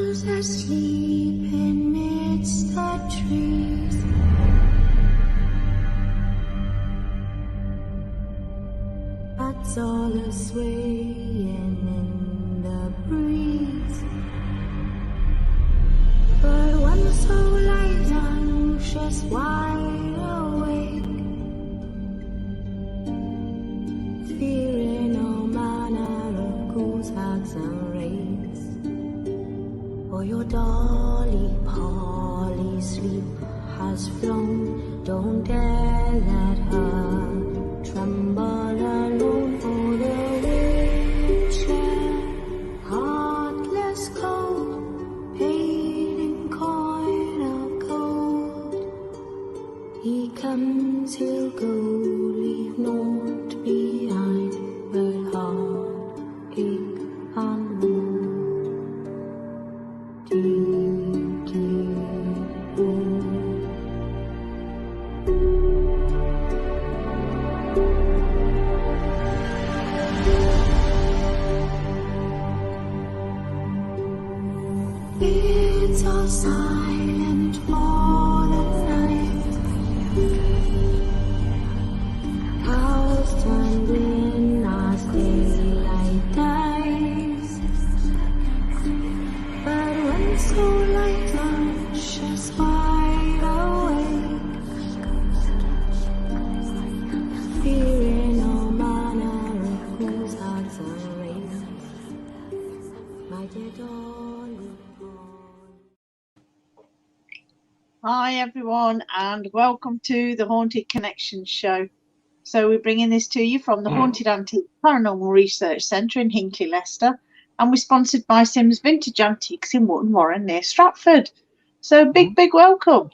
Shadows asleep amidst the trees. Bats all are swaying in the breeze. But one soul lies anxious, wide awake, fearing all manner of ghouls, hags and wraiths. For your dolly Polly sleep has flown, don't dare let her tremble alone. For the witcher, heartless cold, paid in coin of gold. He comes, he'll go, leave naught behind but heartache and woe. Deep, deep woe. It's all silent for the night. House turned in as daylight dies. But when so light anxious, wide awake, fearing all manner of ghouls, hags and wraiths, my dear darling. Hi everyone, and welcome to the Haunted Connection show. So we're bringing this to you from the Haunted Antique Paranormal Research Centre in Hinckley, Leicester, and we're sponsored by Sims Vintage Antiques in Wootton Warren near Stratford. So big welcome.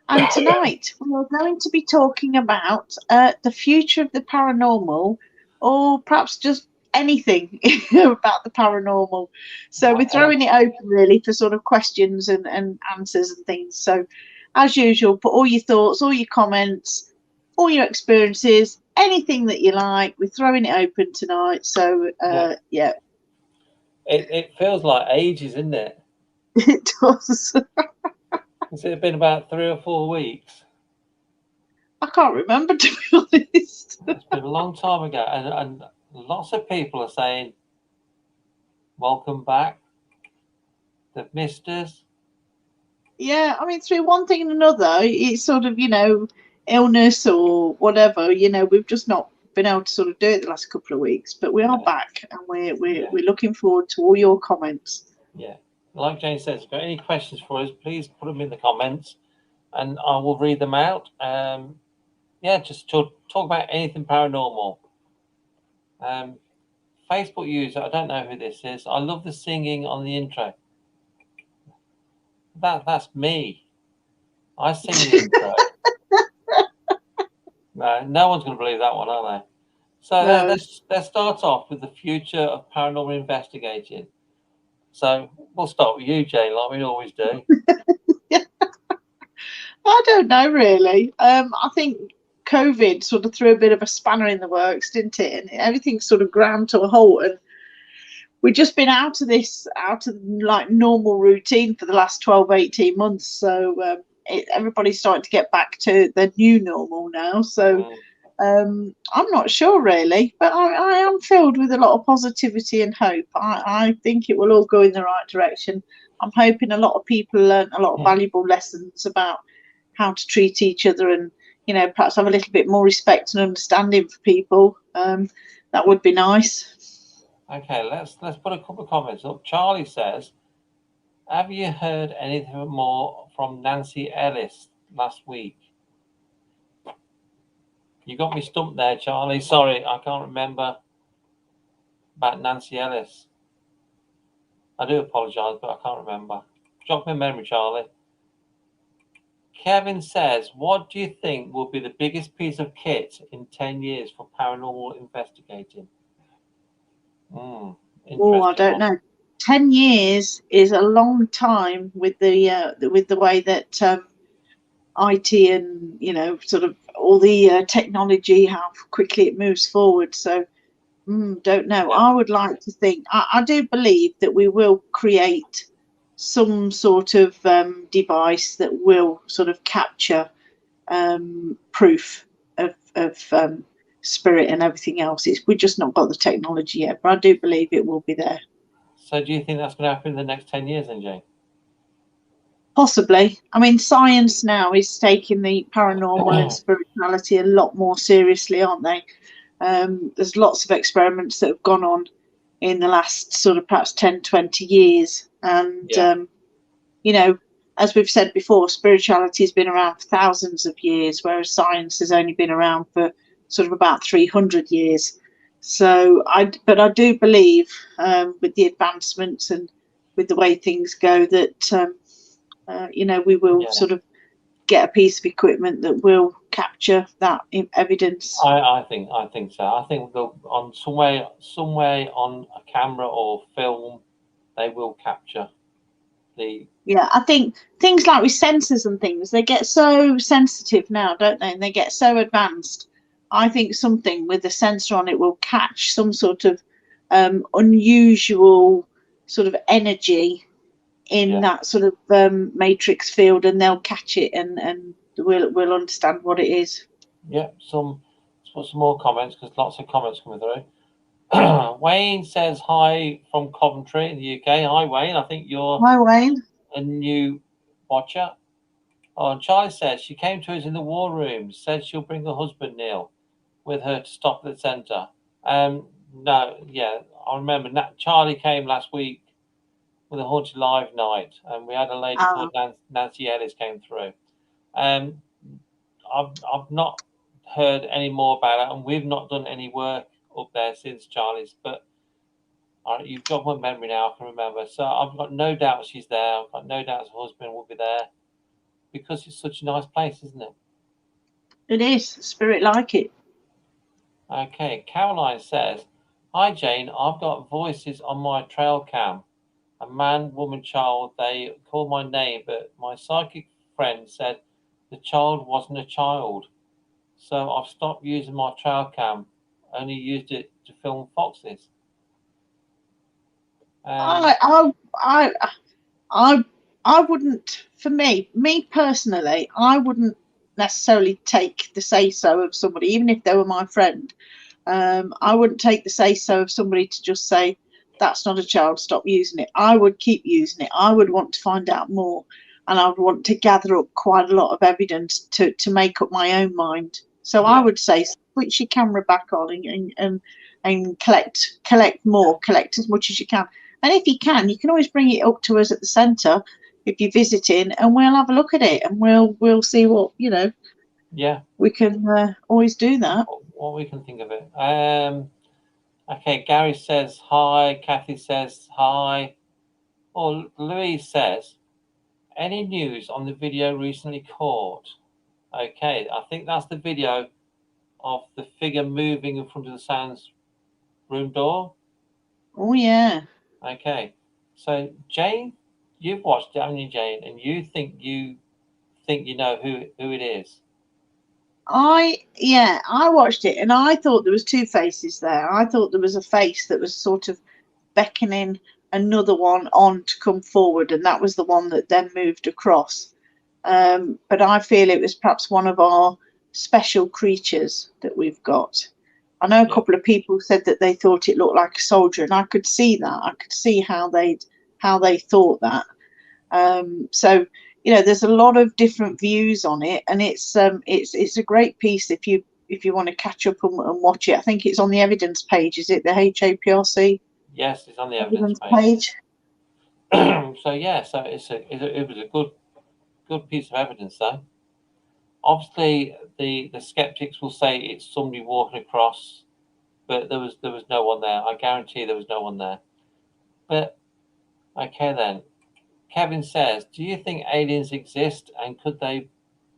And tonight we're going to be talking about the future of the paranormal, or perhaps just anything about the paranormal. So we're throwing it open really for sort of questions and answers and things. So as usual, put all your thoughts, all your comments, all your experiences, anything that you like. We're throwing it open tonight. So yeah. It feels like ages, isn't it? It does. Has it been about 3 or 4 weeks? I can't remember, to be honest. It's been a long time ago, and lots of people are saying, welcome back. They've missed us. Yeah, I mean, through one thing and another, it's sort of, illness or whatever, we've just not been able to sort of do it the last couple of weeks, but we are back, and we're looking forward to all your comments. Yeah. Like Jane says, if you've got any questions for us, please put them in the comments and I will read them out. Just talk about anything paranormal. Facebook user, I don't know who this is. I love the singing on the intro. That's me. I sing the intro. No one's going to believe that one, are they? So let's start off with the future of paranormal investigating. So we'll start with you, Jane, like we always do. I don't know, really. I think COVID sort of threw a bit of a spanner in the works, didn't it? And everything sort of ground to a halt. And we've just been out of like normal routine for the last 12, 18 months. So everybody's starting to get back to the new normal now. So I'm not sure, really, but I am filled with a lot of positivity and hope. I think it will all go in the right direction. I'm hoping a lot of people learn a lot of valuable lessons about how to treat each other and, perhaps have a little bit more respect and understanding for people. That would be nice. Okay, let's put a couple of comments up. Charlie says, have you heard anything more from Nancy Ellis last week? You got me stumped there, Charlie. Sorry, I can't remember about Nancy Ellis. I do apologise, but I can't remember. Jog my memory, Charlie. Kevin says, what do you think will be the biggest piece of kit in 10 years for paranormal investigating? Oh, I don't know. 10 years is a long time with the way that IT and, sort of all the technology, how quickly it moves forward. So, don't know. I would like to think, I do believe that we will create some sort of device that will sort of capture proof of spirit and everything else. We've just not got the technology yet, but I do believe it will be there. So do you think that's going to happen in the next 10 years then, Jane? Possibly. I mean, science now is taking the paranormal and spirituality a lot more seriously, aren't they? There's lots of experiments that have gone on in the last sort of perhaps 10, 20 years. And, you know, as we've said before, spirituality has been around for thousands of years, whereas science has only been around for sort of about 300 years. So, but I do believe with the advancements and with the way things go that, you know, we will sort of get a piece of equipment that will capture that evidence. I think so. I think they'll, on some way on a camera or film, they will capture the. Yeah, I think things like with sensors and things, they get so sensitive now, don't they? And they get so advanced. I think something with a sensor on it will catch some sort of unusual sort of energy in that sort of matrix field, and they'll catch it, and we'll understand what it is. Yeah, let's put some more comments because lots of comments coming through. Wayne says hi from Coventry in the UK. Hi, Wayne. I think you're Hi, Wayne. A new watcher. Oh, and Charlie says she came to us in the war room, said she'll bring her husband Neil with her to stop at the centre. No, yeah, I remember Charlie came last week with a Haunted Live night, and we had a lady called Nancy Ellis came through. I've not heard any more about it, and we've not done any work up there since Charlie's, but you've got my memory now, I can remember. So I've got no doubt she's there. I've got no doubt her husband will be there because it's such a nice place, isn't it? It is. Spirit like it. Okay, Caroline says, hi Jane, I've got voices on my trail cam. A man, woman, child, they called my name, but my psychic friend said the child wasn't a child. So I've stopped using my trail cam, only used it to film foxes. I wouldn't, for me personally, I wouldn't necessarily take the say-so of somebody, even if they were my friend. I wouldn't take the say-so of somebody to just say, that's not a child, stop using it. I would keep using it. I would want to find out more, and I would want to gather up quite a lot of evidence to make up my own mind. So I would say, switch your camera back on and collect more, collect as much as you can. And if you can always bring it up to us at the centre if you're visiting, and we'll have a look at it, and we'll see what, you know. Yeah. We can always do that. What we can think of it. Okay, Gary says hi. Kathy says hi. Or Louise says, any news on the video recently caught? Okay, I think that's the video of the figure moving in front of the sounds room door. Oh yeah. Okay, so Jane, you've watched it, haven't you, Jane? And you think you know who it is. I watched it, and I thought there was two faces there. I thought there was a face that was sort of beckoning another one on to come forward, and that was the one that then moved across. But I feel it was perhaps one of our special creatures that we've got. I know a couple of people said that they thought it looked like a soldier, and I could see that. I could see how they thought that. So, you know, there's a lot of different views on it, and it's a great piece if you want to catch up and watch it. I think it's on the evidence page. Is it the HAPRC? Yes, it's on the evidence page. So yeah, so it was a good piece of evidence though. Obviously, the skeptics will say it's somebody walking across, but there was no one there. I guarantee there was no one there. But okay then. Kevin says, do you think aliens exist, and could they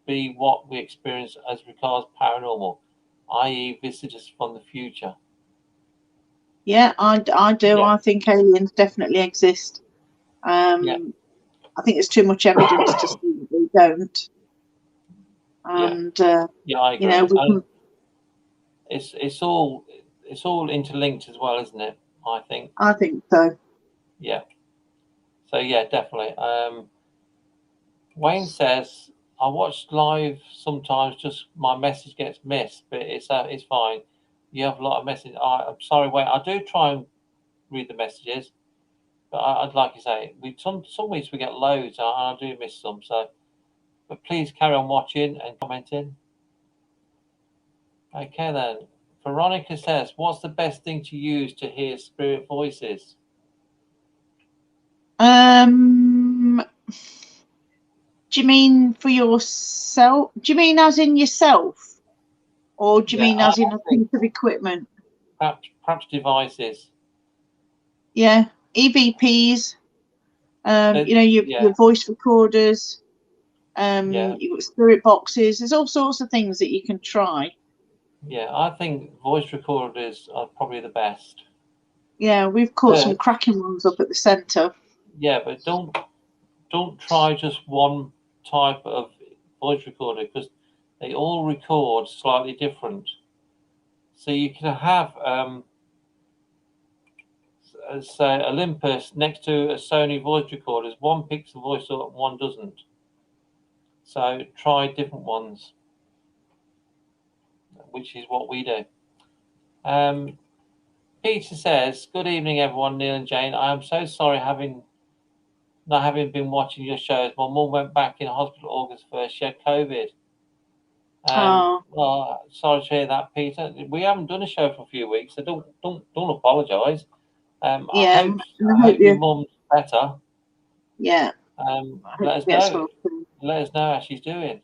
be what we experience as regards paranormal, i.e. visitors from the future? Yeah, I do. Yeah. I think aliens definitely exist. I think there's too much evidence to say that they don't. And I agree. you know, it's all interlinked as well, isn't it? I think. I think so. Yeah. So yeah, definitely. Wayne says, I watch live sometimes, just my message gets missed, but it's fine. You have a lot of messages. I'm sorry, Wayne. I do try and read the messages, but I'd like to say some weeks we get loads, and I do miss some. So, but please carry on watching and commenting. Okay then. Veronica says, what's the best thing to use to hear spirit voices? Do you mean for yourself? Do you mean as in yourself? Or do you mean as in a piece of equipment? Perhaps devices. Yeah, EVPs. Your voice recorders. You've got spirit boxes. There's all sorts of things that you can try. Yeah, I think voice recorders are probably the best. Yeah, we've caught some cracking ones up at the centre. Yeah, but don't try just one type of voice recorder, because they all record slightly different. So you can have say Olympus next to a Sony voice recorder. One picks the voice up, one doesn't. So try different ones, which is what we do. Peter says, good evening everyone, Neil and Jane. I am so sorry not having been watching your shows. My mum went back in hospital August 1st. She had COVID. Well, sorry to hear that, Peter. We haven't done a show for a few weeks, so don't apologise. I hope your mum's better. Yeah. Let us know. Let us know how she's doing.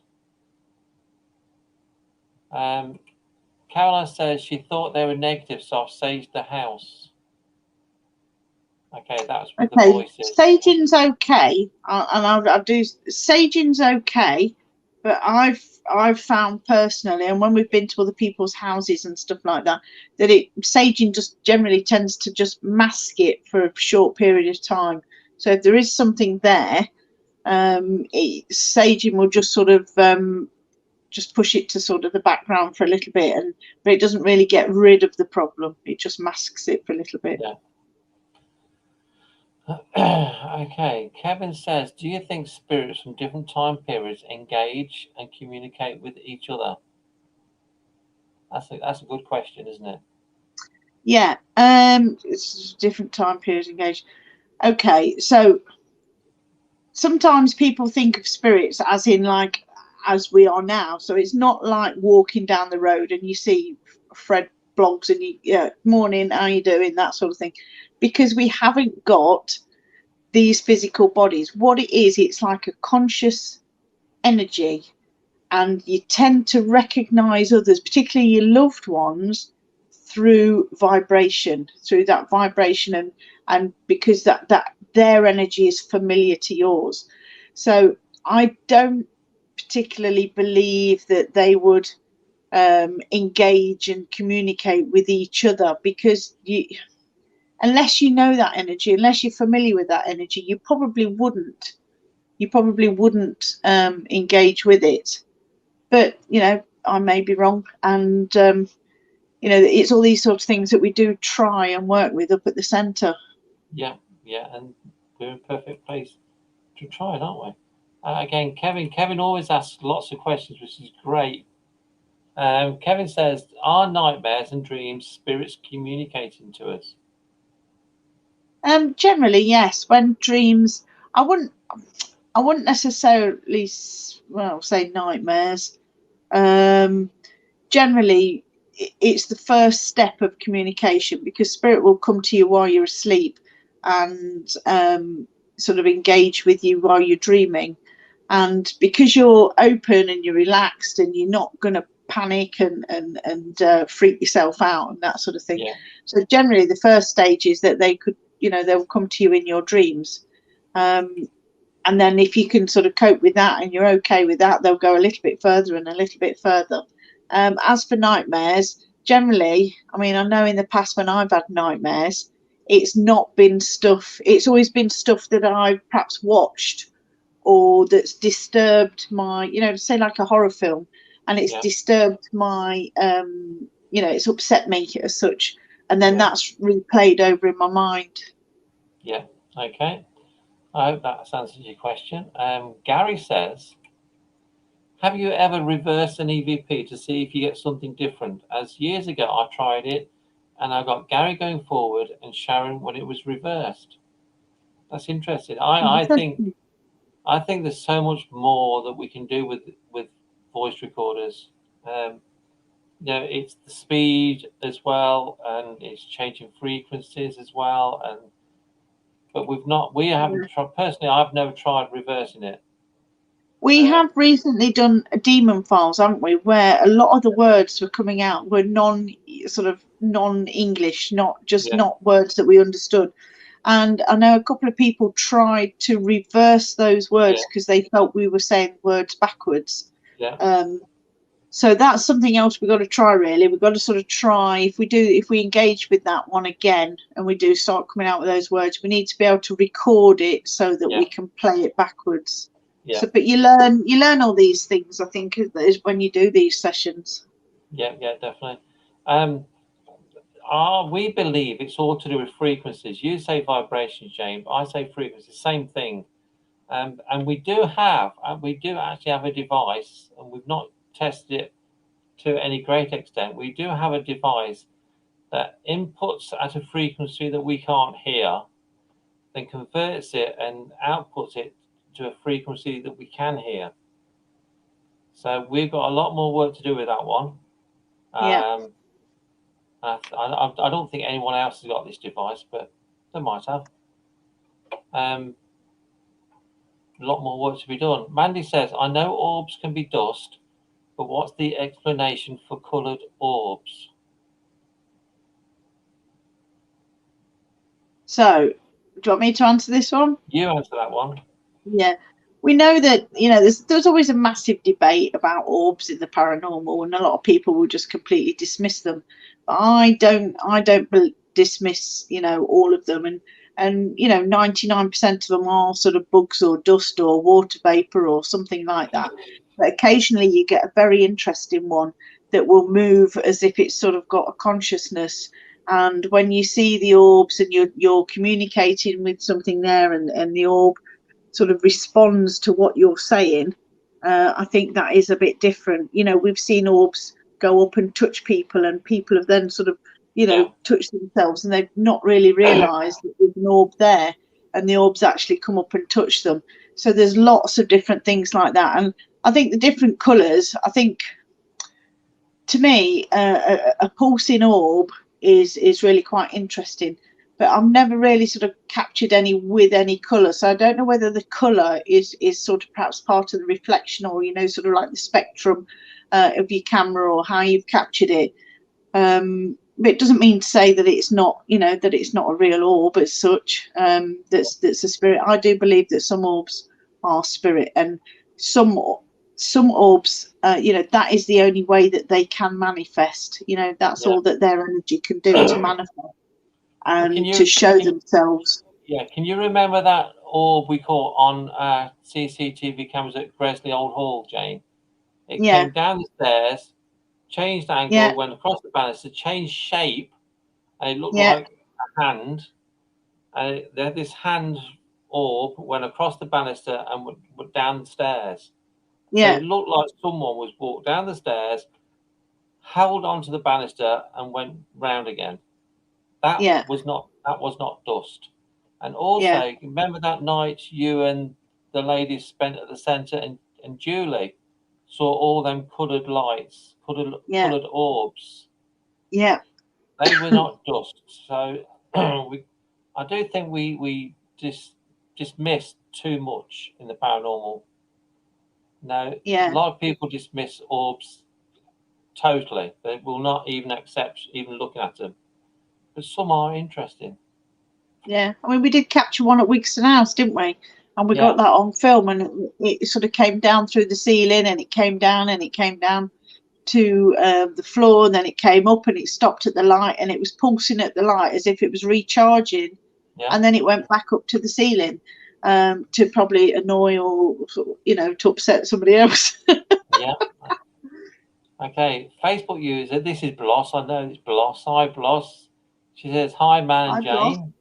Caroline says she thought they were negative, so I've saged the house. Okay, that's with the voices. Saging's okay, and I'll do saging's okay, but I've found personally, and when we've been to other people's houses and stuff like that, that saging just generally tends to just mask it for a short period of time. So if there is something there, saging will just sort of just push it to sort of the background for a little bit, but it doesn't really get rid of the problem. It just masks it for a little bit. Yeah. Okay, Kevin says, do you think spirits from different time periods engage and communicate with each other? That's a good question, isn't it? Yeah, it's different time periods engage. Okay, so sometimes people think of spirits as in like as we are now. So it's not like walking down the road and you see Fred blogs and morning, how you doing, that sort of thing, because we haven't got these physical bodies. What it is, it's like a conscious energy, and you tend to recognize others, particularly your loved ones, through vibration, and because that their energy is familiar to yours. So I don't particularly believe that they would engage and communicate with each other, because unless you know that energy, unless you're familiar with that energy, you probably wouldn't engage with it. But I may be wrong, and it's all these sorts of things that we do try and work with up at the centre. Yeah, and we're in a perfect place to try it, aren't we? Again, Kevin always asks lots of questions, which is great. Kevin says, are nightmares and dreams spirits communicating to us? Generally, yes. When dreams, I wouldn't necessarily say nightmares. Generally, it's the first step of communication, because spirit will come to you while you're asleep and sort of engage with you while you're dreaming, and because you're open and you're relaxed and you're not going to panic and freak yourself out and that sort of thing. So generally the first stage is that they'll come to you in your dreams, and then if you can sort of cope with that and you're okay with that, they'll go a little bit further and a little bit further. As for nightmares, generally, I mean, I know in the past when I've had nightmares, it's not been stuff, it's always been stuff that I've perhaps watched or that's disturbed my, say like a horror film, and it's disturbed my, it's upset me as such, and then that's replayed over in my mind. Yeah, okay. I hope that answers your question. Gary says, have you ever reversed an EVP to see if you get something different? As years ago, I tried it and I got Gary going forward and Sharon when it was reversed. That's interesting. I think there's so much more that we can do with voice recorders. It's the speed as well, and it's changing frequencies as well. But we haven't tried personally. I've never tried reversing it. We have recently done demon files, haven't we, where a lot of the words were coming out were non-English, not words that we understood. And I know a couple of people tried to reverse those words because they felt we were saying words backwards. So that's something else we've got to try, really. We've got to sort of try, if we engage with that one again and we do start coming out with those words, we need to be able to record it so that we can play it backwards. Yeah. So, but you learn all these things, I think, is when you do these sessions. Yeah, definitely. We believe it's all to do with frequencies. You say vibrations, James. I say frequencies. Same thing. And we do actually have a device, and we've not tested it to any great extent. We do have a device that inputs at a frequency that we can't hear, then converts it and outputs it to a frequency that we can hear. So we've got a lot more work to do with that one. I don't think anyone else has got this device, but they might have. A lot more work to be done. Mandy says, I know orbs can be dust, but what's the explanation for coloured orbs? So, do you want me to answer this one? You answer that one. Yeah. We know that, there's always a massive debate about orbs in the paranormal, and a lot of people will just completely dismiss them. But I don't dismiss, all of them. And 99% of them are sort of bugs or dust or water vapor or something like that. But occasionally you get a very interesting one that will move as if it's sort of got a consciousness. And when you see the orbs and you're communicating with something there, and the orb sort of responds to what you're saying, I think that is a bit different. We've seen orbs go up and touch people, and people have then sort of touched themselves, and they've not really realized that there's an orb there, and the orbs actually come up and touch them. So there's lots of different things like that. And I think the different colors, I think, to me, a pulsing orb is really quite interesting, but I've never really sort of captured any with any color. So I don't know whether the color is sort of perhaps part of the reflection, or sort of like the spectrum of your camera, or how you've captured it. But it doesn't mean to say that it's not, that it's not a real orb as such. That's a spirit. I do believe that some orbs are spirit, and some orbs, that is the only way that they can manifest. That's all that their energy can do, to manifest and to show themselves. Yeah, can you remember that orb we caught on CCTV cameras at Gresley Old Hall, Jane? It came down the stairs, changed angle, went across the banister, changed shape, and it looked like a hand. And this hand orb went across the banister and went down the stairs. So it looked like someone was walked down the stairs, held onto the banister, and went round again. That was not dust. And also, remember that night you and the ladies spent at the centre, and Julie saw all them coloured lights, coloured orbs. Yeah. They were not dust. So I do think we dismissed too much in the paranormal. No, a lot of people dismiss orbs totally. They will not even accept even looking at them. But some are interesting. Yeah, I mean, we did capture one at Wigston House, didn't we? And we got that on film, and it sort of came down through the ceiling, and it came down, to the floor, and then it came up, and it stopped at the light, and it was pulsing at the light as if it was recharging, and then it went back up to the ceiling, to probably annoy or to upset somebody else. Okay, Facebook user, this is Bloss. I know it's Bloss. Hi, Bloss. She says, hi, Man and Jane.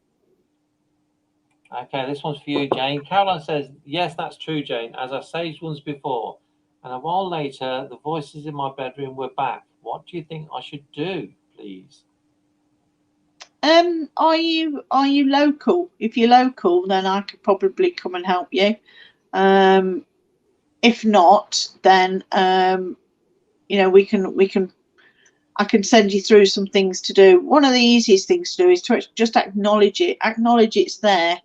Okay, this one's for you, Jane. Caroline says, yes, that's true, Jane. As I saged once before, and a while later, the voices in my bedroom were back. What do you think I should do, please? Are you local? If you're local, then I could probably come and help you. If not, then you know, I can send you through some things to do. One of the easiest things to do is to just acknowledge it. Acknowledge it's there,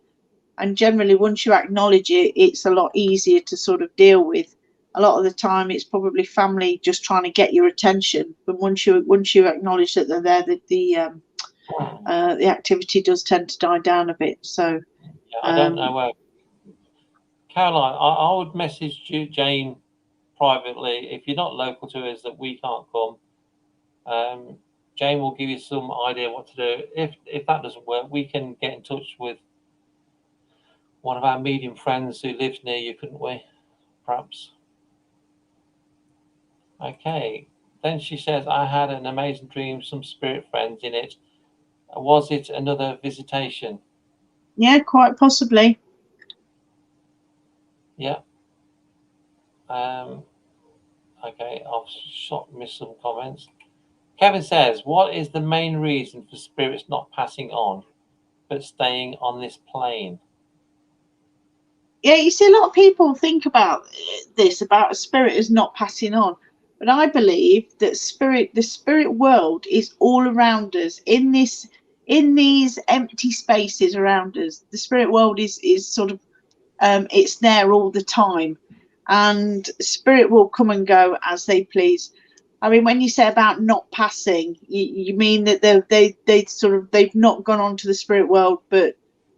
and generally, once you acknowledge it, it's a lot easier to sort of deal with. A lot of the time, it's probably family just trying to get your attention. But once you acknowledge that they're there, the activity does tend to die down a bit. So Yeah, I don't know where. Caroline, I would message you, Jane, privately. If you're not local to us, that we can't come. Jane will give you some idea what to do. If that doesn't work, we can get in touch with one of our medium friends who lives near you, couldn't we? Perhaps. Okay. Then she says, I had an amazing dream, some spirit friends in it. Was it another visitation? yeah, quite possibly. Yeah. Okay, I've missed some comments. Kevin says, what is the main reason for spirits not passing on, but staying on this plane? Yeah, you see, a lot of people think about this, about a spirit is not passing on. But I believe that the spirit world is all around us in these empty spaces around us. The spirit world is sort of it's there all the time, and spirit will come and go as they please. I mean, when you say about not passing, you mean that they've not gone on to the spirit world, but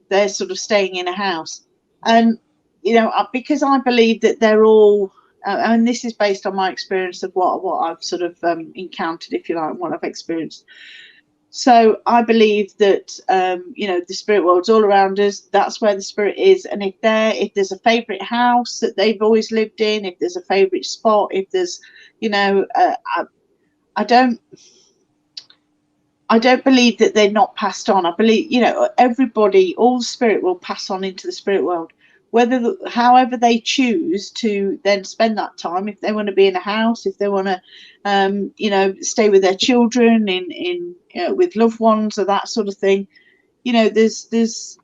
they're sort of staying in a house. And you know, because I believe that they're all, and this is based on my experience of what I've sort of encountered, if you like, what I've experienced. So I believe that you know, the spirit world's all around us. That's where the spirit is. And if there's a favourite house that they've always lived in, if there's a favourite spot, if there's, you know, I don't believe that they're not passed on. I believe, you know, everybody, all the spirit will pass on into the spirit world, however they choose to then spend that time. If they want to be in a house, if they want to, you know, stay with their children, with loved ones, or that sort of thing. You know, there's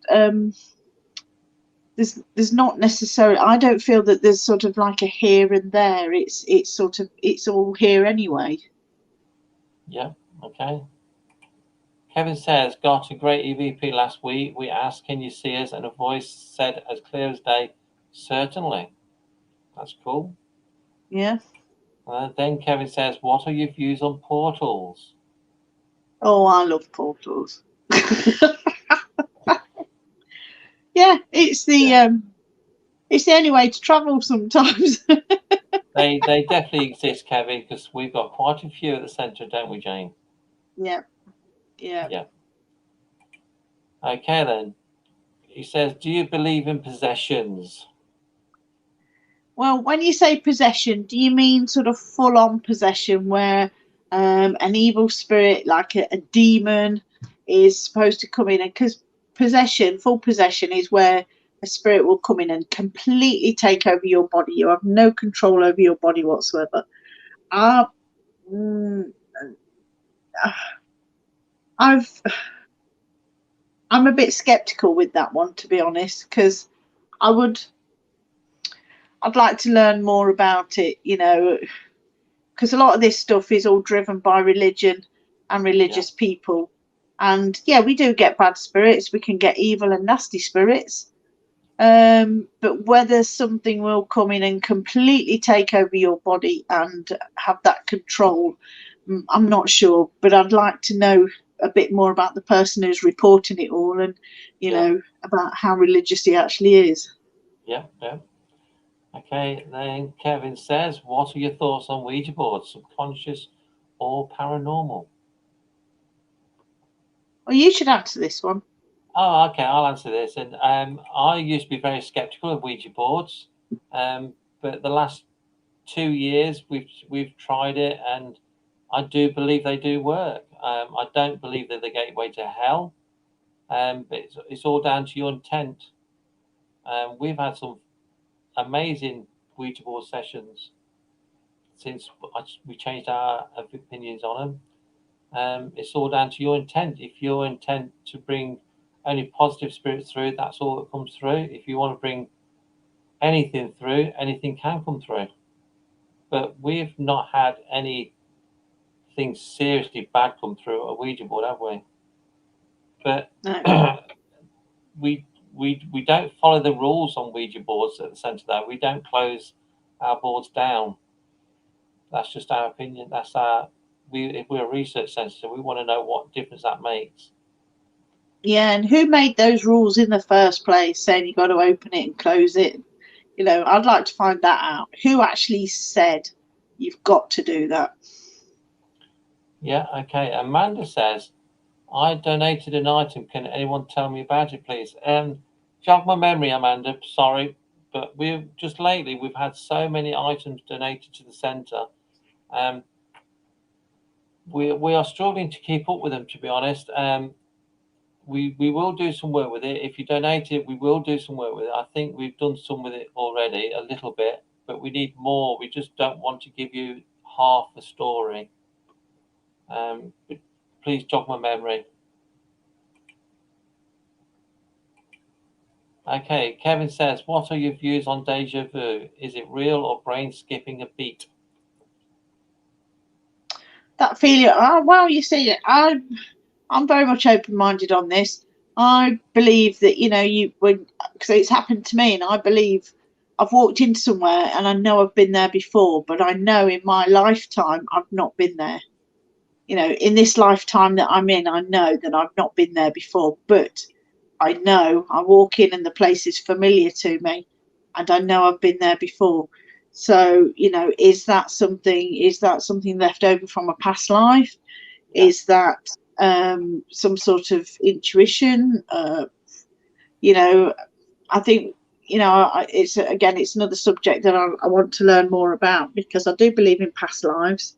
not necessarily. I don't feel that there's sort of like a here and there. It's all here anyway. Yeah. Okay. Kevin says, got a great EVP last week. We asked, can you see us? And a voice said as clear as day, certainly. That's cool. Yeah. Then Kevin says, what are your views on portals? Oh, I love portals. Yeah, it's the only way to travel sometimes. They definitely exist, Kevin, because we've got quite a few at the centre, don't we, Jane? Yeah. Okay, then. He says, do you believe in possessions? Well, when you say possession, do you mean sort of full-on possession where an evil spirit, like a demon, is supposed to come in? And because full possession, is where a spirit will come in and completely take over your body. You have no control over your body whatsoever. I'm a bit skeptical with that one, to be honest, because I'd like to learn more about it, you know, because a lot of this stuff is all driven by religion and religious people. And yeah, we do get bad spirits. We can get evil and nasty spirits. But whether something will come in and completely take over your body and have that control, I'm not sure. But I'd like to know a bit more about the person who's reporting it all, and you know, about how religious he actually is. Yeah. Okay, then Kevin says, what are your thoughts on Ouija boards, subconscious or paranormal? Well, you should answer this one. Oh, okay, I'll answer this. And I used to be very skeptical of Ouija boards, but the last 2 years we've tried it, and I do believe they do work. I don't believe they're the gateway to hell, but it's all down to your intent We've had some amazing Ouija board sessions since we changed our opinions on them. It's all down to your intent. If your intent to bring only positive spirits through, that's all that comes through. If you want to bring anything through, anything can come through. But we've not had anything seriously bad come through a Ouija board, have we? But No. we don't follow the rules on Ouija boards at the centre though. We don't close our boards down. That's just our opinion. That's if we're a research centre, we want to know what difference that makes. Yeah, and who made those rules in the first place, saying you got to open it and close it? You know, I'd like to find that out. Who actually said you've got to do that? Yeah, okay. Amanda says, I donated an item. Can anyone tell me about it, please? Jog my memory, Amanda. Sorry, but we've had so many items donated to the centre. We are struggling to keep up with them, to be honest. We will do some work with it. If you donate it, we will do some work with it. I think we've done some with it already, a little bit, but we need more. We just don't want to give you half the story. But please jog my memory. Okay, Kevin says, what are your views on deja vu? Is it real or brain skipping a beat? That feeling, well, you see, I'm very much open-minded on this. I believe that, you know, because it's happened to me, and I believe I've walked into somewhere and I know I've been there before, but I know in my lifetime I've not been there. You know, in this lifetime that I'm in, I know that I've not been there before, but I know I walk in and the place is familiar to me, and I know I've been there before. So, you know, is that something left over from a past life? Yeah. Is that some sort of intuition? You know, I think, you know, it's another subject that I want to learn more about, because I do believe in past lives.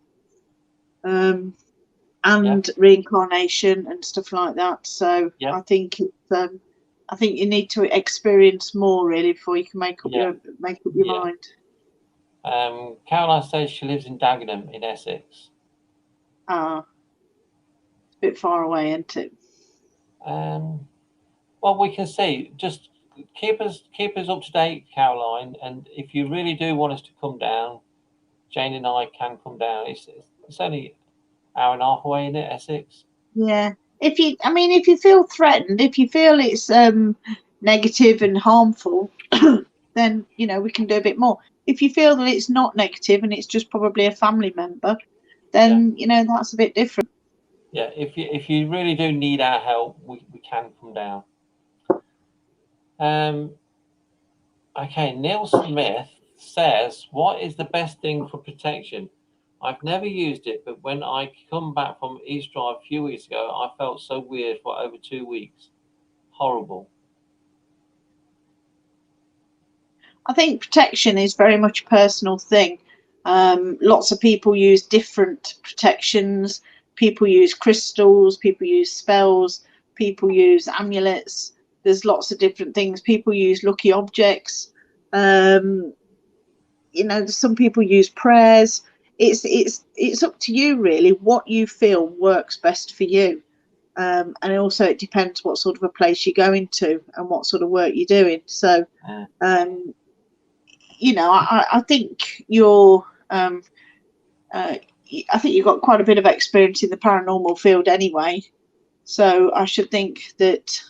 And reincarnation and stuff like that. So I think I think you need to experience more really before you can make up your mind. Caroline says she lives in Dagenham in Essex. It's a bit far away, isn't it? Well, we can see. Just keep us up to date, Caroline. And if you really do want us to come down, Jane and I can come down. It's only an hour and a half away, isn't it, Essex? Yeah. If you feel threatened, if you feel it's negative and harmful, then, you know, we can do a bit more. If you feel that it's not negative and it's just probably a family member, then you know, that's a bit different. Yeah, if you really do need our help, we can come down. Okay, Neil Smith says, what is the best thing for protection? I've never used it, but when I come back from East Drive a few weeks ago, I felt so weird for over 2 weeks. Horrible. I think protection is very much a personal thing. Lots of people use different protections. People use crystals, people use spells, people use amulets. There's lots of different things. People use lucky objects. You know, some people use prayers. It's up to you really what you feel works best for you. And also it depends what sort of a place you're going to and what sort of work you're doing. So you know, I think I think you've got quite a bit of experience in the paranormal field anyway. So I should think that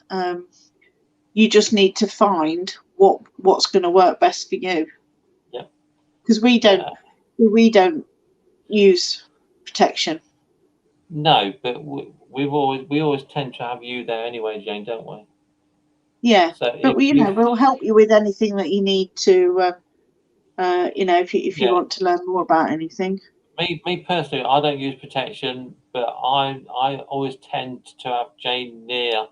you just need to find what's going to work best for you. Yeah. Because we don't use protection. No, but we always tend to have you there anyway, Jane, don't we? Yeah. So but we'll help you with anything that you need to. You know, if you want to learn more about anything. Me personally, I don't use protection, but I always tend to have Jane near.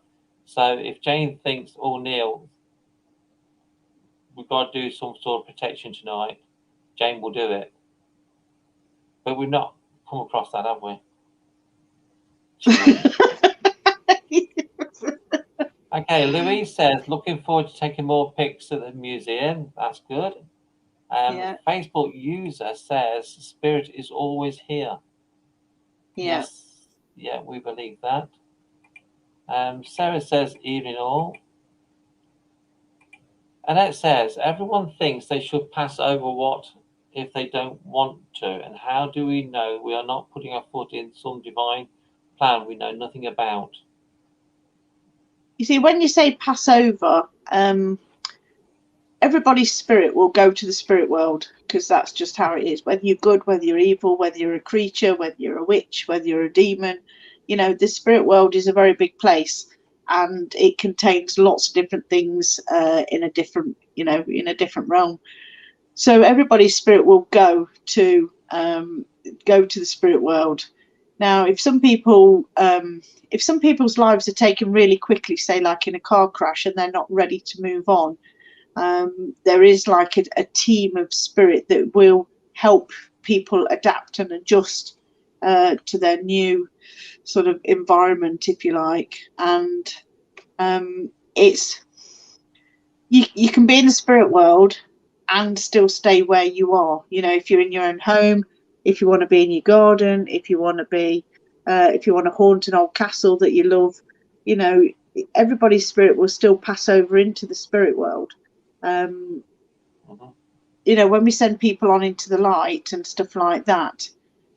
So if Jane thinks, oh, Neil, we've got to do some sort of protection tonight, Jane will do it. But we've not come across that, have we? Okay, Louise says, looking forward to taking more pics at the museum. That's good. Yeah. Facebook user says, spirit is always here. Yeah. Yes. Yeah, we believe that. Sarah says, evening all. Annette says, everyone thinks they should pass over what if they don't want to, and how do we know we are not putting our foot in some divine plan we know nothing about? You see, when you say pass over, everybody's spirit will go to the spirit world, because that's just how it is. Whether you're good, whether you're evil, whether you're a creature, whether you're a witch, whether you're a demon, the spirit world is a very big place, and it contains lots of different things in a different realm. So everybody's spirit will go to the spirit world. Now, if some people's lives are taken really quickly, say like in a car crash, and they're not ready to move on, there is like a team of spirit that will help people adapt and adjust to their new sort of environment, if you like. And it's you can be in the spirit world and still stay where you are. If you're in your own home, if you want to be in your garden, if you want to haunt an old castle that you love, everybody's spirit will still pass over into the spirit world. When we send people on into the light and stuff like that,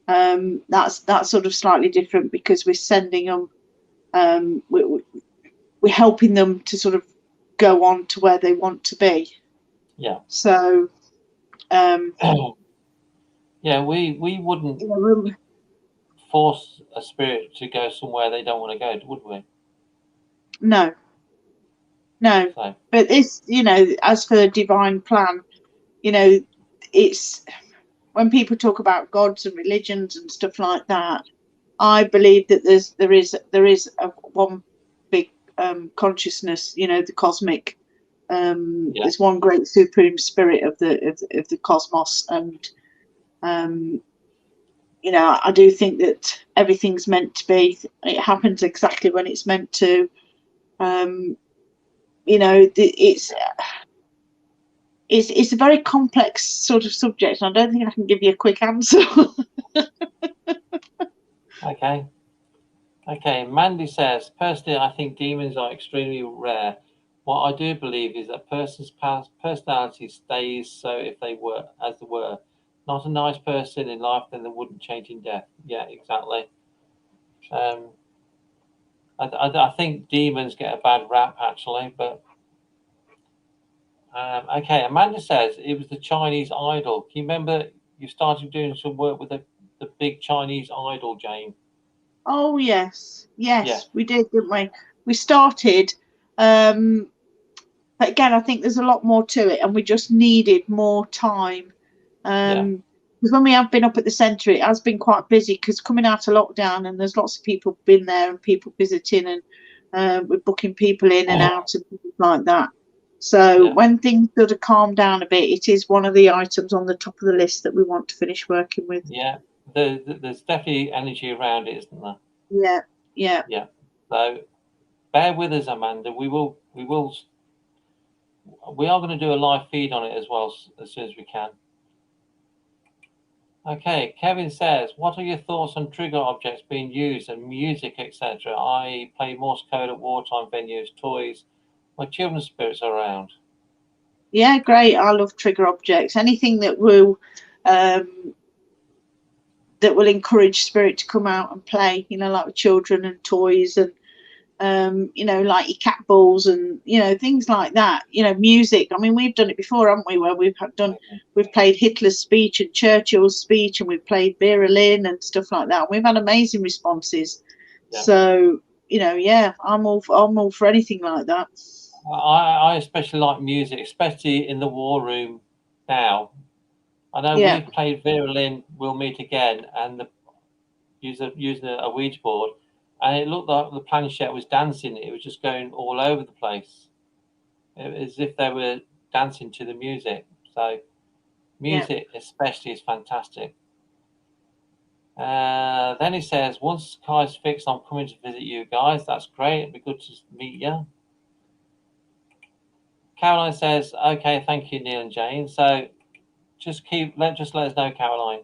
that's sort of slightly different, because we're sending them, we're helping them to sort of go on to where they want to be. Yeah. So, yeah, we wouldn't force a spirit to go somewhere they don't want to go, would we? No. So. But this, as for the divine plan, it's when people talk about gods and religions and stuff like that, I believe that there is one big consciousness, the cosmic. There's one great supreme spirit of the cosmos, and I do think that everything's meant to be. It happens exactly when it's meant to. It's a very complex sort of subject, and I don't think I can give you a quick answer. Okay, Mandy says, personally, I think demons are extremely rare. What I do believe is that person's past personality stays so if they were, as they were, not a nice person in life, then they wouldn't change in death. Yeah, exactly. I think demons get a bad rap, actually, but... okay, Amanda says, it was the Chinese idol. Can you remember you started doing some work with the big Chinese idol, Jane? Oh, yes, we did, didn't we? We started, but again, I think there's a lot more to it, and we just needed more time. Because when we have been up at the centre, it has been quite busy, because coming out of lockdown, and there's lots of people been there and people visiting, and we're booking people in and out and things like that. So when things sort of calm down a bit, it is one of the items on the top of the list that we want to finish working with. Yeah. There's definitely energy around it, isn't there? Yeah. So bear with us, Amanda. We are going to do a live feed on it as well as soon as we can. Okay, Kevin says, what are your thoughts on trigger objects being used and music, etc.? I play Morse code at wartime venues, toys, my children's spirits are around. Yeah, great. I love trigger objects. Anything that will encourage spirit to come out and play, like with children and toys, and like your cat balls and things like that. Music. I mean, we've done it before, haven't we? Where we've played Hitler's speech and Churchill's speech, and we've played Vera Lynn and stuff like that. We've had amazing responses. So I'm all for anything like that. I especially like music, especially in the war room now. I know we've played Vera Lynn, We'll Meet Again, and using a Ouija board, and it looked like the planchette was dancing. It was just going all over the place, as if they were dancing to the music. So music especially is fantastic. Then he says, once Kai's fixed, I'm coming to visit you guys. That's great. It'd be good to meet you. Caroline says, okay, thank you, Neil and Jane. So just let us know, Caroline.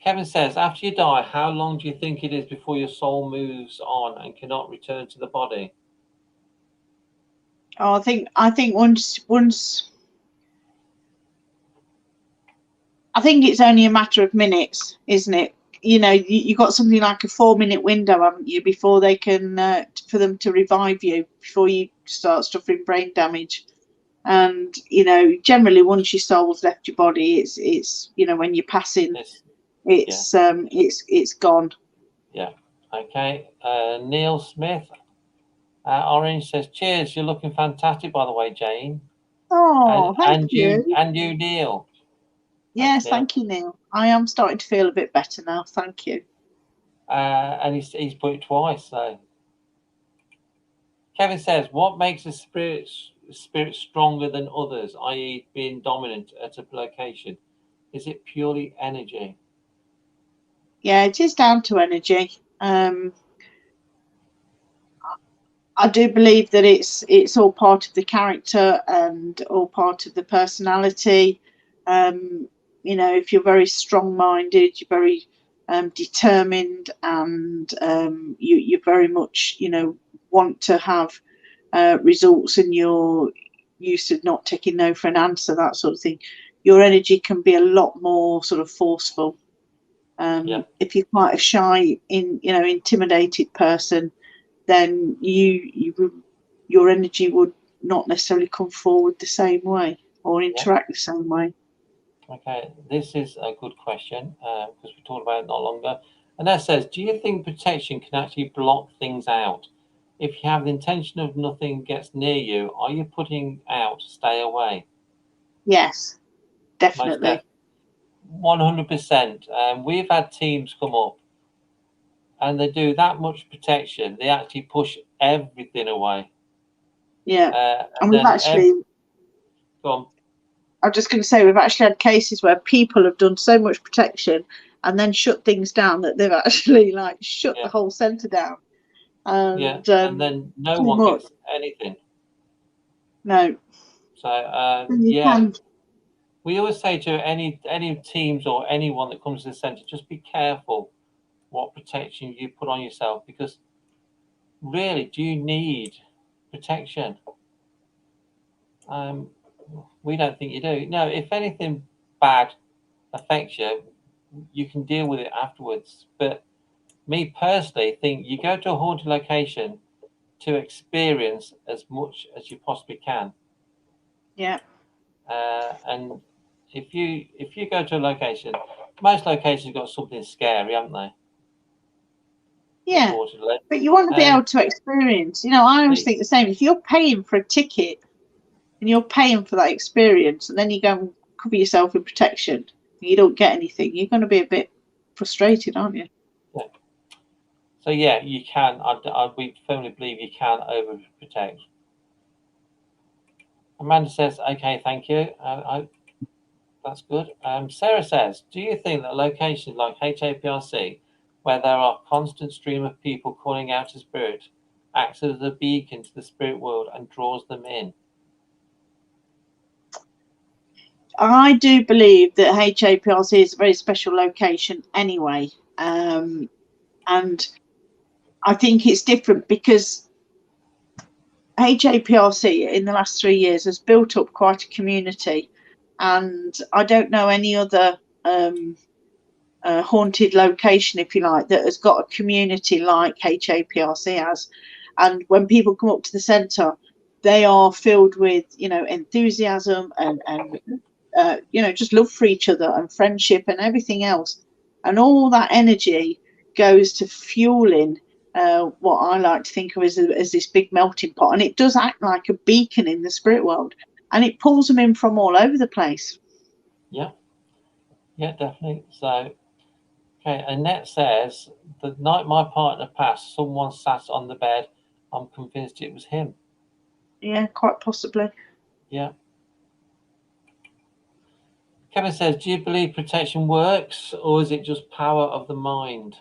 Kevin says, after you die, how long do you think it is before your soul moves on and cannot return to the body? Oh, I think once I think it's only a matter of minutes, isn't it? You know, you got something like a 4-minute window, haven't you, before they can for them to revive you before you start suffering brain damage. And you know, generally once your soul's left your body, it's you know, when you're passing, it's gone. Yeah. Okay. Neil Smith, Orange says, cheers. You're looking fantastic, by the way, Jane. Oh, thank you. And you, Neil. Yes, thank you, Neil. I am starting to feel a bit better now. Thank you. And he's put it twice. So Kevin says, what makes a spirit stronger than others, i.e. being dominant at a location? Is it purely energy? Yeah, it is down to energy. I do believe that it's all part of the character and all part of the personality. You know, if you're very strong-minded, you're very determined, and you very much, you know, want to have results, and you're used to not taking no for an answer, that sort of thing. Your energy can be a lot more sort of forceful. If you're quite a shy, intimidated person, then your energy would not necessarily come forward the same way or interact the same way. Okay, this is a good question because we talked about it not longer. And that says, do you think protection can actually block things out? If you have the intention of nothing gets near you, are you putting out stay away? Yes, definitely. 100%. We've had teams come up and they do that much protection, they actually push everything away. Yeah. And we've actually go on. I'm just going to say, we've actually had cases where people have done so much protection and then shut things down that they've actually like shut the whole centre down. And, and then no one gets anything. No. So we always say to any teams or anyone that comes to the centre, just be careful what protection you put on yourself, because really, do you need protection? We don't think you do. No, if anything bad affects you, you can deal with it afterwards. But me personally think you go to a haunted location to experience as much as you possibly can. Yeah. And if you go to a location, most locations got something scary, haven't they? Yeah, but you want to be able to experience. You know, I always think the same. If you're paying for a ticket and you're paying for that experience, and then you go and cover yourself in protection, and you don't get anything, you're going to be a bit frustrated, aren't you? Yeah. So yeah, you can. We firmly believe you can overprotect. Amanda says, "Okay, thank you. That's good." Sarah says, "Do you think that locations like HAPRC, where there are constant stream of people calling out to spirit, acts as a beacon to the spirit world and draws them in?" I do believe that HAPRC is a very special location anyway. And I think it's different because HAPRC in the last 3 years has built up quite a community, and I don't know any other haunted location, if you like, that has got a community like HAPRC has. And when people come up to the centre, they are filled with, you know, enthusiasm and you know, just love for each other and friendship and everything else. And all that energy goes to fueling what I like to think of as this big melting pot. And it does act like a beacon in the spirit world. And it pulls them in from all over the place. Yeah. Yeah, definitely. So, okay, Annette says, the night my partner passed, someone sat on the bed. I'm convinced it was him. Yeah, quite possibly. Yeah. Kevin says, do you believe protection works, or is it just power of the mind?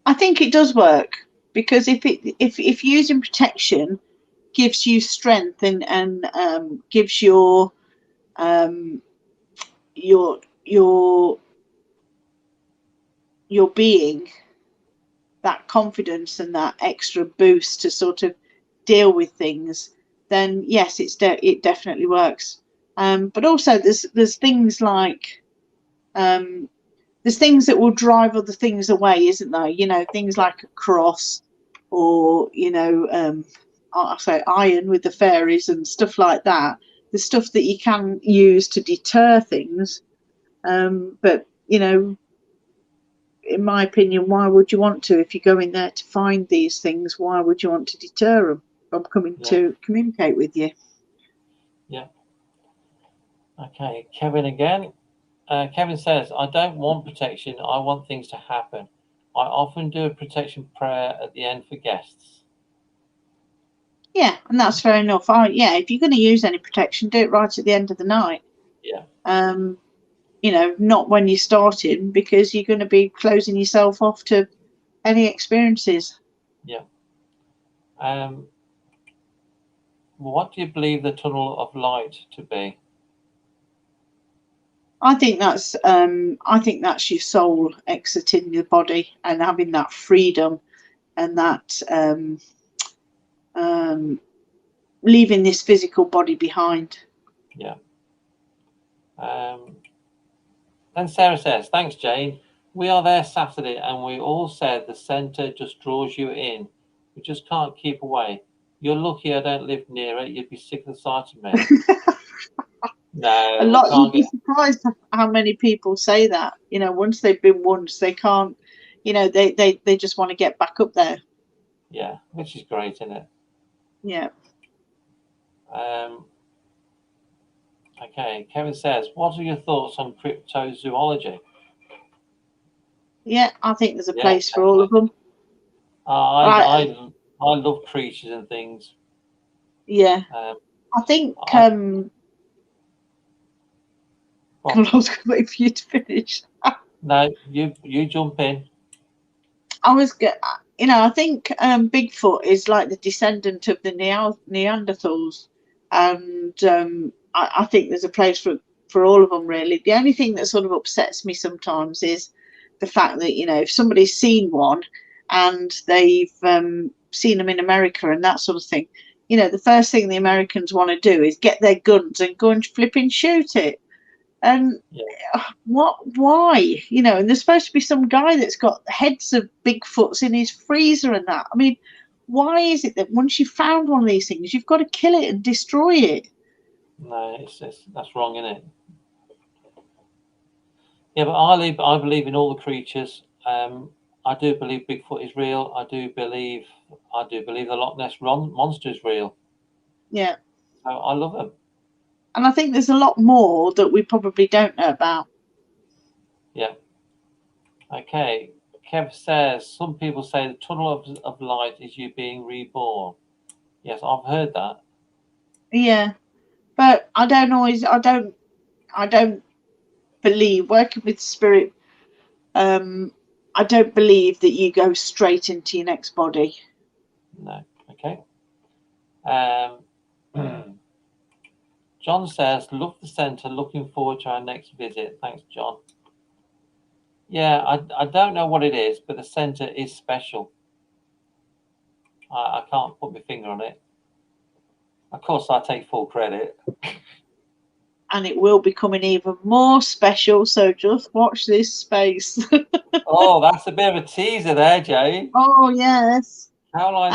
I think it does work, because if using protection gives you strength and gives your being that confidence and that extra boost to sort of deal with things, then yes, it definitely works. But also there's things like there's things that will drive other things away, isn't there? You know, things like a cross, or I say iron with the fairies and stuff like that. The stuff that you can use to deter things. But in my opinion, why would you want to? If you go in there to find these things, why would you want to deter them from coming to communicate with you? Yeah. Okay, Kevin again. Kevin says, I don't want protection. I want things to happen. I often do a protection prayer at the end for guests. Yeah, and that's fair enough. If you're going to use any protection, do it right at the end of the night. Yeah. Not when you're starting, because you're going to be closing yourself off to any experiences. Yeah. What do you believe the tunnel of light to be? I think that's your soul exiting your body and having that freedom, and that leaving this physical body behind. Yeah. Then Sarah says, thanks, Jane. We are there Saturday, and we all said the centre just draws you in. We just can't keep away. You're lucky I don't live near it. You'd be sick of the sight of me. No, You'd be surprised how many people say that. Once they've been once, they can't. They just want to get back up there. Yeah, which is great, isn't it? Yeah. Okay, Kevin says, what are your thoughts on cryptozoology? Yeah, I think there's a place for all of them. I love creatures and things. Yeah. I think I was waiting for you to finish. No, you jump in. I think Bigfoot is like the descendant of the Neanderthals, and I think there's a place for all of them, really. The only thing that sort of upsets me sometimes is the fact that if somebody's seen one and they've seen them in America and that sort of thing, the first thing the Americans want to do is get their guns and go and flipping shoot it. And why? And there's supposed to be some guy that's got heads of Bigfoots in his freezer and that. I mean, why is it that once you've found one of these things, you've got to kill it and destroy it? No, that's wrong, isn't it? Yeah, but I believe in all the creatures. I do believe Bigfoot is real. I do believe the Loch Ness monster is real. Yeah. So I love them. And I think there's a lot more that we probably don't know about. Yeah. Okay. Kev says, some people say the tunnel of light is you being reborn. Yes, I've heard that. Yeah. But I don't believe, working with spirit, I don't believe that you go straight into your next body. No. Okay. John says, love the centre, looking forward to our next visit. Thanks, John. Yeah, I don't know what it is, but the centre is special. I can't put my finger on it. Of course, I take full credit. And it will be coming even more special, so just watch this space. Oh, that's a bit of a teaser there, Jane. Oh, yes. Caroline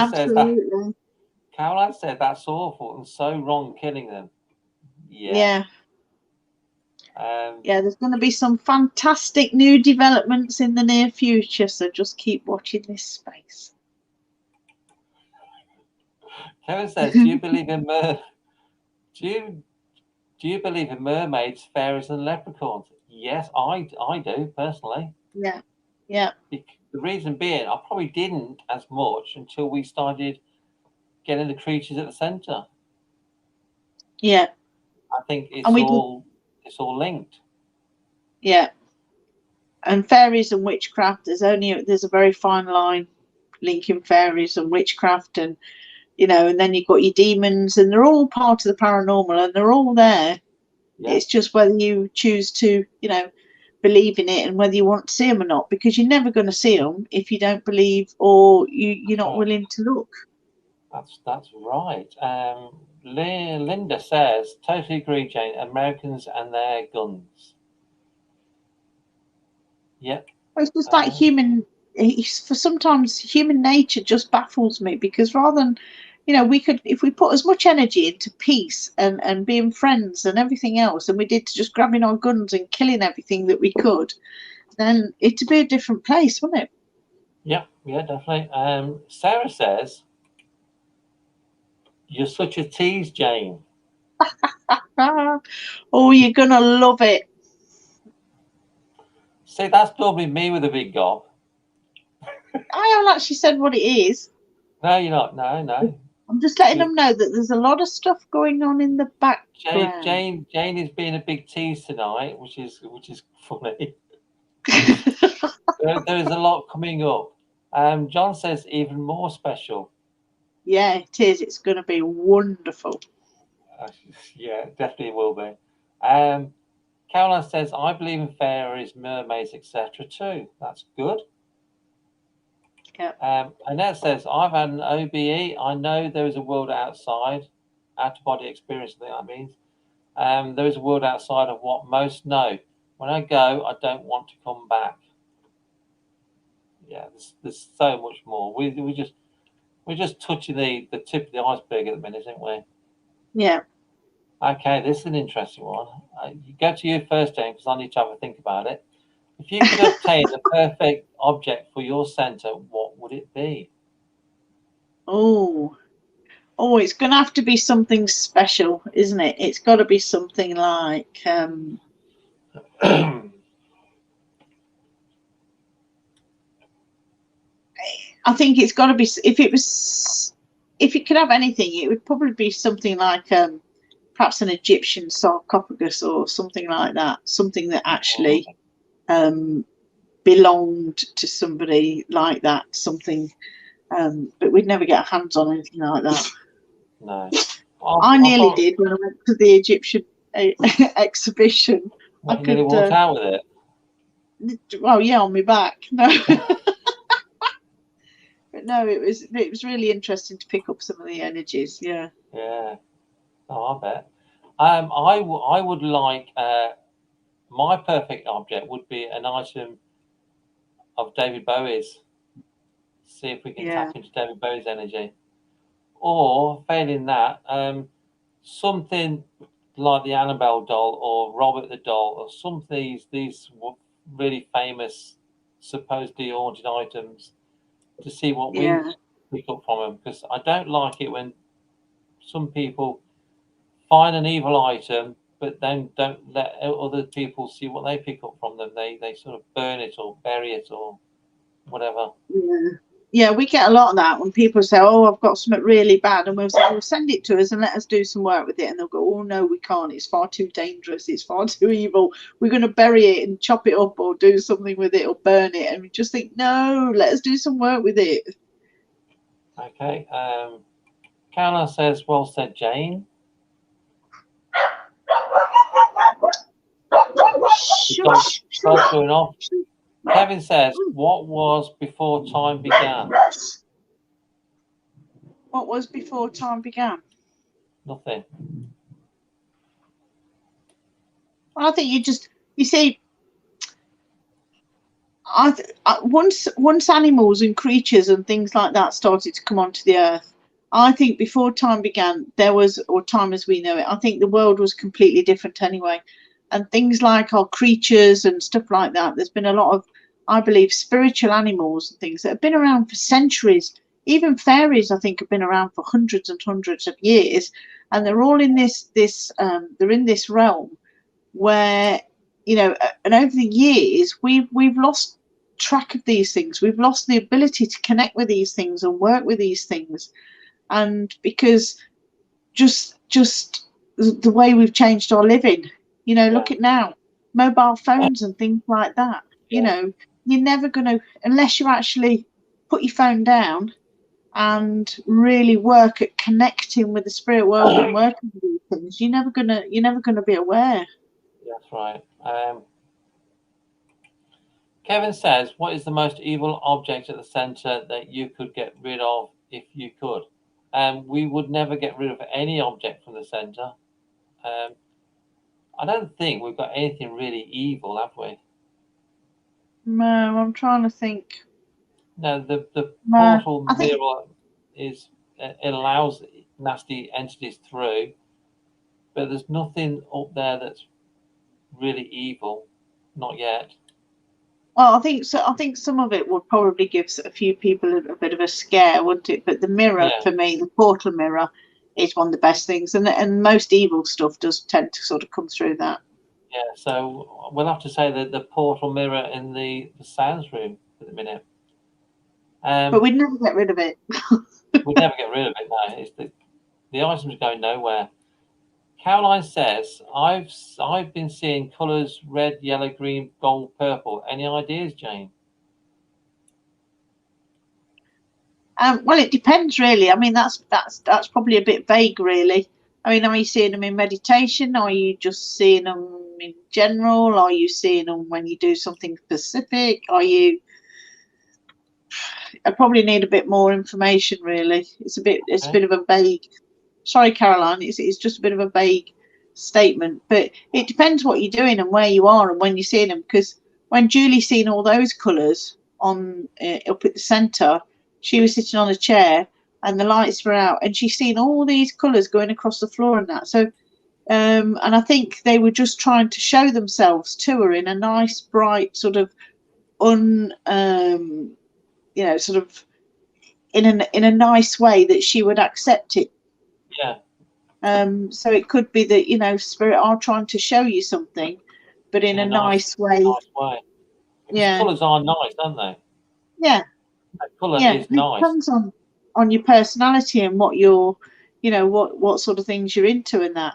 said that's awful and so wrong, killing them. Yeah. There's going to be some fantastic new developments in the near future, so just keep watching this space. Kevin says, do you believe in do you believe in mermaids, fairies, and leprechauns? Yes, I do personally. Yeah. The reason being, I probably didn't as much until we started getting the creatures at the centre. Yeah. I think it's all linked. Yeah. And fairies and witchcraft, there's a very fine line linking fairies and witchcraft, and and then you've got your demons, and they're all part of the paranormal, and they're all there. Yeah. It's just whether you choose to believe in it and whether you want to see them or not, because you're never going to see them if you don't believe, or you're not willing to look. That's right. Linda says, totally agree, Jane. Americans and their guns. Yep. It's just like sometimes human nature just baffles me, because rather than, if we put as much energy into peace and being friends and everything else, and we did to just grabbing our guns and killing everything that we could, then it'd be a different place, wouldn't it? Yeah, definitely. Sarah says, you're such a tease, Jane. Oh, you're gonna love it. See, that's normally me with a big gob. I haven't actually said what it is. No, you're not. No. I'm just letting them know that there's a lot of stuff going on in the background. Jane is being a big tease tonight, which is funny. there is a lot coming up. John says even more special. Yeah, it is. It's going to be wonderful. Yeah, it definitely will be. Caroline says, I believe in fairies, mermaids, etc. too. That's good. Yeah. Annette says, I've had an OBE. I know there is a world outside. Out-of-body experience, I think that means. There is a world outside of what most know. When I go, I don't want to come back. Yeah, there's so much more. We're just touching the tip of the iceberg at the minute, isn't we? Yeah. Okay, this is an interesting one. You go to you first, Jane, because I need to have a think about it. If you could obtain the perfect object for your centre, what would it be? Oh, it's going to have to be something special, isn't it? It's got to be something like I think it's got to be, if it could have anything, it would probably be something like perhaps an Egyptian sarcophagus or something like that, something that actually belonged to somebody like that, something, but we'd never get our hands on anything like that. No. I nearly did when I went to the Egyptian exhibition. I could walk out with it. Well, yeah, on my back. No. But no, it was really interesting to pick up some of the energies. Yeah. Yeah. Oh, I bet. I would like my perfect object would be an item of David Bowie's. See if we can tap into David Bowie's energy, or failing that, something like the Annabelle doll or Robert the doll, or some of these really famous, supposedly haunted items, to see what we pick up from them. Because I don't like it when some people find an evil item but then don't let other people see what they pick up from them. They sort of burn it or bury it or whatever. Yeah, we get a lot of that when people say, oh, I've got something really bad, and we'll say, well, send it to us and let us do some work with it, and they'll go, oh no, we can't, it's far too dangerous, it's far too evil, we're going to bury it and chop it up or do something with it or burn it. And we just think, no, let us do some work with it. Okay. Caroline says, well said, Jane. Stop going off. Kevin says, what was before time began? What was before time began? Nothing. I think you see, once animals and creatures and things like that started to come onto the earth, I think before time began, or time as we know it, I think the world was completely different anyway. And things like our creatures and stuff like that, there's been a lot of, I believe, spiritual animals and things that have been around for centuries. Even fairies, I think, have been around for hundreds and hundreds of years, and they're all in they're in this realm where, and over the years we've lost track of these things. We've lost the ability to connect with these things and work with these things, and because just the way we've changed our living. Look at now, mobile phones and things like that. You know, you're never going to, unless you actually put your phone down and really work at connecting with the spirit world and working with these things, you're never gonna be aware. That's right. Kevin says, what is the most evil object at the center that you could get rid of if you could? We would never get rid of any object from the center. I don't think we've got anything really evil, have we? No, I'm trying to think. No, the No, portal I think, mirror is it allows nasty entities through, but there's nothing up there that's really evil, not yet. well, I think so. I think some of it would probably give a few people a bit of a scare, wouldn't it? But the mirror, for me, the portal mirror, is one of the best things, and most evil stuff does tend to sort of come through that. Yeah, so we'll have to say that the portal mirror in the sounds room at the minute. But we'd never get rid of it. We'd never get rid of it. No, it's the items going nowhere. Caroline says, I've been seeing colours red, yellow, green, gold, purple. Any ideas, Jane? Well, it depends, really. I mean, that's probably a bit vague, really. I mean, are you seeing them in meditation? Are you just seeing them in general? Are you seeing them when you do something specific? I probably need a bit more information, really. It's a bit of a vague. Sorry, Caroline, it's just a bit of a vague statement. But it depends what you're doing and where you are and when you're seeing them. Because when Julie's seen all those colours on up at the centre, she was sitting on a chair and the lights were out, and she's seen all these colours going across the floor and that. So, and I think they were just trying to show themselves to her in a nice, bright, sort of sort of in a nice way that she would accept it. Yeah. So it could be that spirit are trying to show you something, but in a nice way. Nice way. Yeah. Colours are nice, aren't they? Yeah. That colour is nice. It depends on your personality and what you're, what sort of things you're into and that.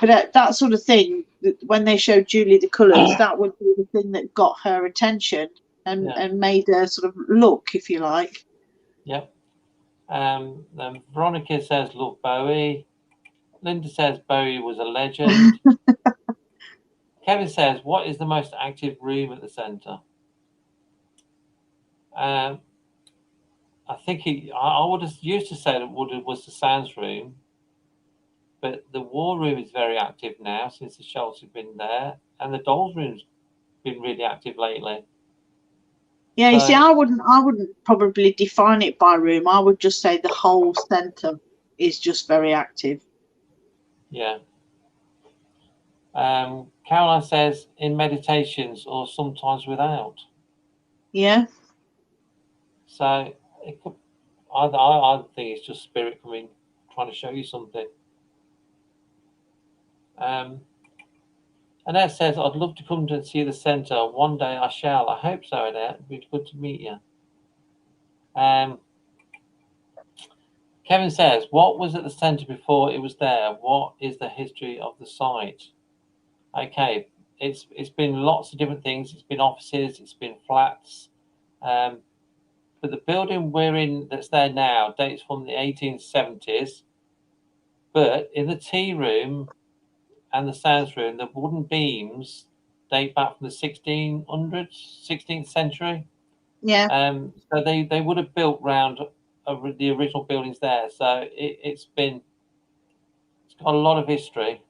But that sort of thing, when they showed Julie the colours, that would be the thing that got her attention and made her sort of look, if you like. Yep. Then Veronica says, "Love Bowie." Linda says Bowie was a legend. Kevin says, "What is the most active room at the centre?" I think I would have used to say that was the sounds room, but the war room is very active now since the shelves have been there, and the dolls room's been really active lately. Yeah, you see, I wouldn't probably define it by room. I would just say the whole centre is just very active. Yeah. Caroline says in meditations or sometimes without. Yeah. So it could, I think it's just spirit coming, trying to show you something. Annette says, "I'd love to come to see the centre. One day I shall. I hope so, Annette. It'd be good to meet you." Kevin says, "What was at the centre before it was there? What is the history of the site?" Okay, it's been lots of different things. It's been offices, it's been flats, but the building we're in that's there now dates from the 1870s. But in the tea room and the sounds room, the wooden beams date back from the 1600s, 16th century. Yeah. So they would have built round the original buildings there. So it's got a lot of history.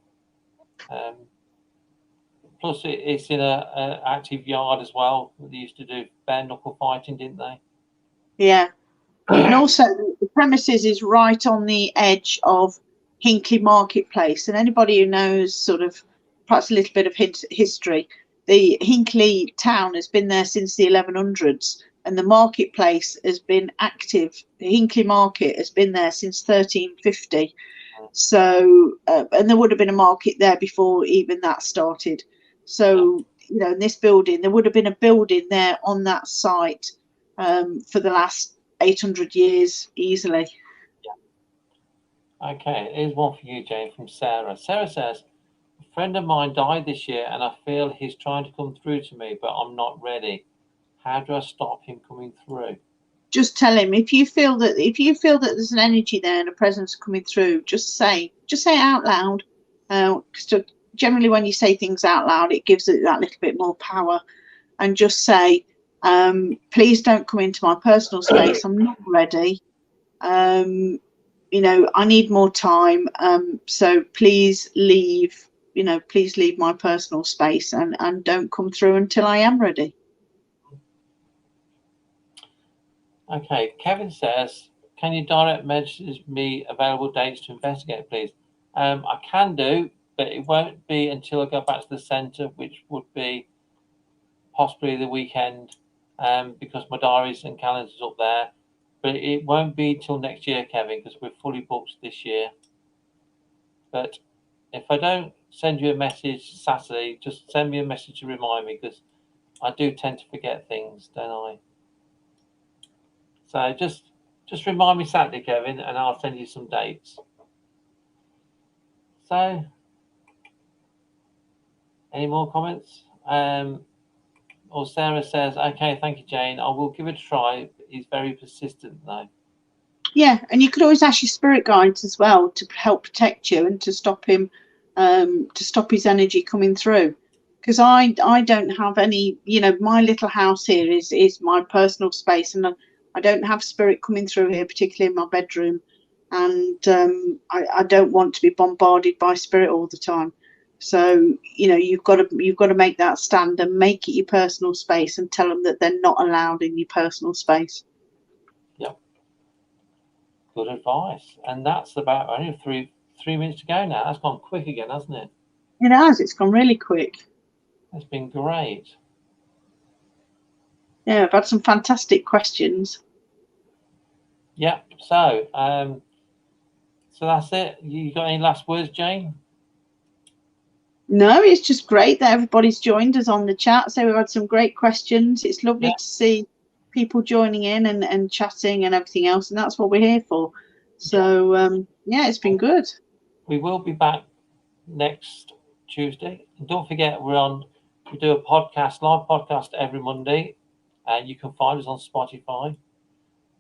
Plus, it's in a active yard as well. They used to do bare knuckle fighting, didn't they? Yeah. And also, the premises is right on the edge of Hinckley Marketplace. And anybody who knows sort of perhaps a little bit of history, the Hinckley town has been there since the 1100s, and the marketplace has been active. The Hinckley Market has been there since 1350. So, and there would have been a market there before even that started. So, in this building, there would have been a building there on that site for the last 800 years easily. Yeah. Okay, here's one for you, Jane, from Sarah. Sarah says, friend of mine died this year, and I feel he's trying to come through to me, but I'm not ready. How do I stop him coming through? Just tell him if you feel that there's an energy there and a presence coming through, just say it out loud. Because generally when you say things out loud, it gives it that little bit more power. And just say, please don't come into my personal space. I'm not ready. You know, I need more time. So please leave. You know, please leave my personal space and don't come through until I am ready. Okay, Kevin says, can you direct message me available dates to investigate, please? I can do, but it won't be until I go back to the centre, which would be possibly the weekend, because my diaries and calendars up there. But it won't be till next year, Kevin, because we're fully booked this year. But if I don't send you a message Saturday, just send me a message to remind me, because I do tend to forget things, don't I? So just remind me Saturday, Kevin, and I'll send you some dates. So, any more comments? Or Sarah says, okay, thank you, Jane. I will give it a try. He's very persistent, though. Yeah, and you could always ask your spirit guides as well to help protect you and to stop him, to stop his energy coming through. Because I don't have any, you know, my little house here is my personal space, and I don't have spirit coming through here, particularly in my bedroom, and I don't want to be bombarded by spirit all the time. So you know, you've got to make that stand and make it your personal space, and tell them that they're not allowed in your personal space. Yep. Good advice. And that's about only three minutes to go now. That's gone quick again, hasn't it? It has. It's gone really quick. It's been great. Yeah, I've had some fantastic questions. Yep. So that's it. You got any last words, Jane? No, it's just great that everybody's joined us on the chat. So we've had some great questions. It's lovely to see people joining in and chatting and everything else, and that's what we're here for. So yeah, it's been good. We will be back next Tuesday. And don't forget, we do a podcast, live podcast every Monday, and you can find us on Spotify.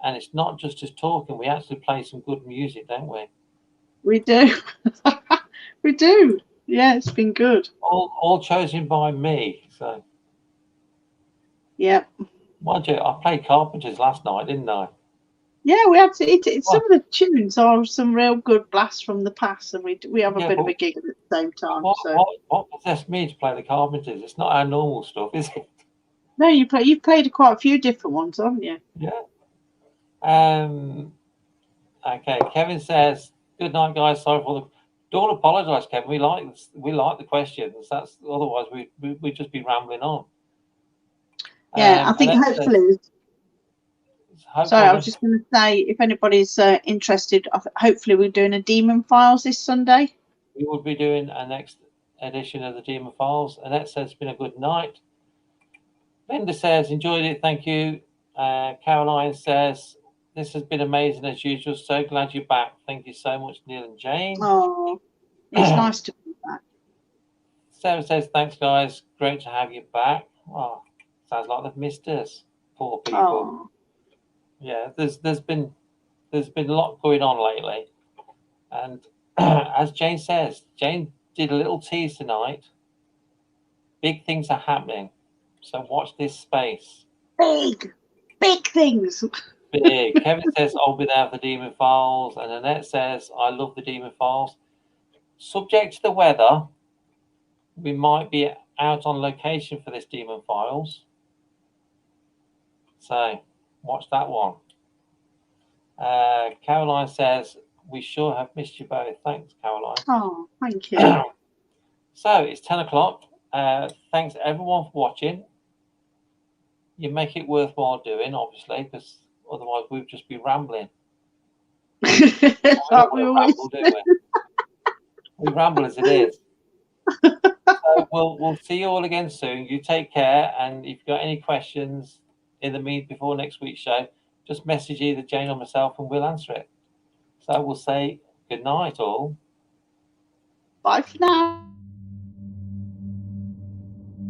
And it's not just us talking; we actually play some good music, don't we? We do. We do. Yeah, it's been good. All chosen by me. So yeah. Mind you, I played Carpenters last night, didn't I? Yeah, we had to. Some of the tunes are some real good blasts from the past, and we have a bit of a gig at the same time. What possessed me to play the Carpenters? It's not our normal stuff, is it? No, you've played quite a few different ones, haven't you? Yeah. Okay. Kevin says, "Good night, guys. Sorry for the. Don't apologise, Kevin. We like the questions. That's otherwise we'd just be rambling on." Yeah, I think hopefully. Sorry, I was just going to say, if anybody's interested, hopefully we're doing a Demon Files this Sunday. We will be doing our next edition of the Demon Files. Annette says it's been a good night. Linda says, enjoyed it, thank you. Caroline says, this has been amazing as usual. So glad you're back. Thank you so much, Neil and Jane. Oh, it's nice to be back. Sarah says, thanks, guys. Great to have you back. Oh, sounds like they've missed us. Poor people. Oh. Yeah, there's been a lot going on lately. And as Jane says, Jane did a little tease tonight. Big things are happening. So watch this space. Big things. Big. Kevin says, I'll be there for the Demon Files. And Annette says, I love the Demon Files. Subject to the weather, we might be out on location for this Demon Files. So watch that one. Caroline says, we sure have missed you both. Thanks, Caroline. Oh, thank you. So it's 10 o'clock. Thanks everyone for watching. You make it worthwhile doing, obviously, because otherwise we'd just be rambling. Like we always do. We ramble as it is. So we'll see you all again soon. You take care, and if you've got any questions in the before next week's show, just message either Jane or myself, and we'll answer it. So we'll say good night, all. Bye for now.